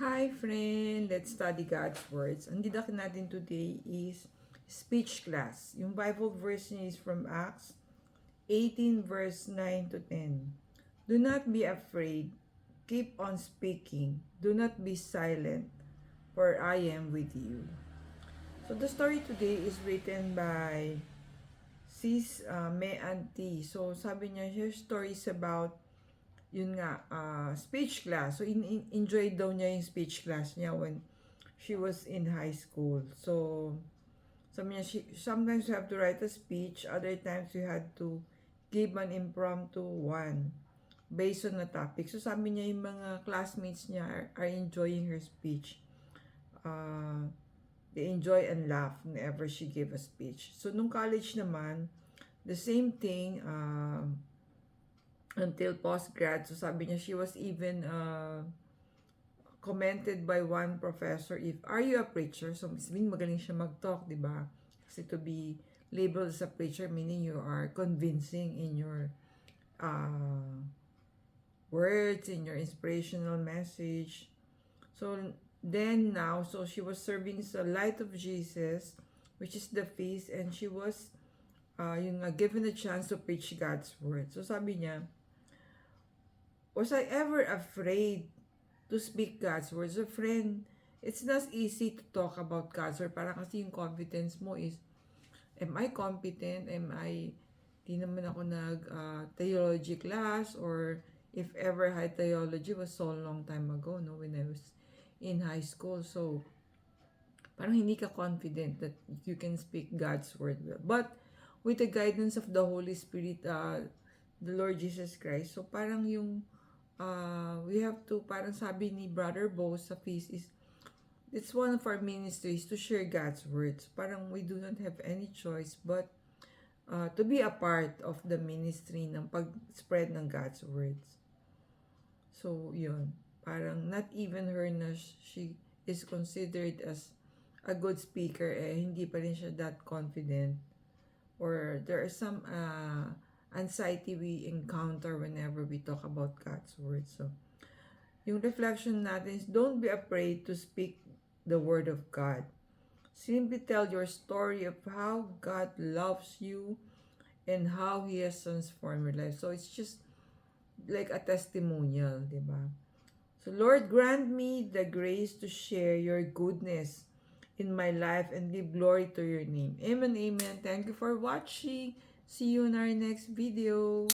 Hi friend, let's study God's words. Ang didakin natin today is speech class. Yung Bible verse niya is from Acts 18 verse 9 to 10. Do not be afraid, keep on speaking, do not be silent, for I am with you. So the story today is written by Sis May Auntie. So sabi niya, her story is about yun nga, speech class. So, enjoy daw niya yung speech class niya when she was in high school. So, sabi niya, sometimes you have to write a speech, other times you had to give an impromptu one based on the topic. So, sabi niya, yung mga classmates niya are enjoying her speech. They enjoy and laugh whenever she gave a speech. So, nung college naman, the same thing, until postgrad. So sabi niya, she was even commented by one professor if, are you a preacher? So meaning magaling siya mag-talk, di ba? Kasi to be labeled as a preacher, meaning you are convincing in your words, in your inspirational message. So then now, so she was serving the light of Jesus, which is the feast, and she was given a chance to preach God's word. So sabi niya, was I ever afraid to speak God's words? So friend, it's not easy to talk about God's word. Parang kasi yung confidence mo is, am I competent? Di naman ako theology class, or if ever had theology was so long time ago, no, when I was in high school. So, parang hindi ka confident that you can speak God's word well. But, with the guidance of the Holy Spirit, the Lord Jesus Christ, so parang yung we have to, parang sabi ni Brother Bo sa feast is, it's one of our ministries to share God's words. Parang we do not have any choice but to be a part of the ministry ng pag-spread ng God's words. So, yun. Parang not even her na she is considered as a good speaker, hindi pa rin siya that confident. Or there are some anxiety we encounter whenever we talk about God's word. So, yung reflection natin is, don't be afraid to speak the word of God. Simply tell your story of how God loves you and how He has transformed your life. So, it's just like a testimonial, di ba? So, Lord, grant me the grace to share your goodness in my life and give glory to your name. Amen, amen. Thank you for watching. See you in our next video.